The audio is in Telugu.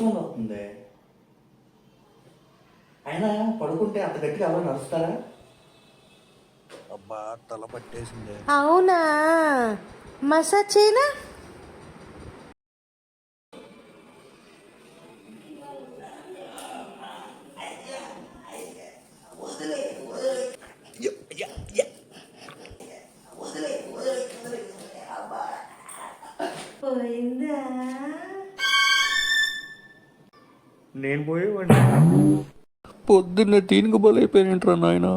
సౌండ్ అవుతుంది. అయినా పడుకుంటే అంత గట్టిగా ఎవరు నడుస్తారా? అబ్బా తల పట్టేసింది. అవునా, మసాజ్ చేయనా? పోయిందా? నేను పోయేవాడిని. పొద్దున్నే దీనికి బలైపోయినట్రా నాయన.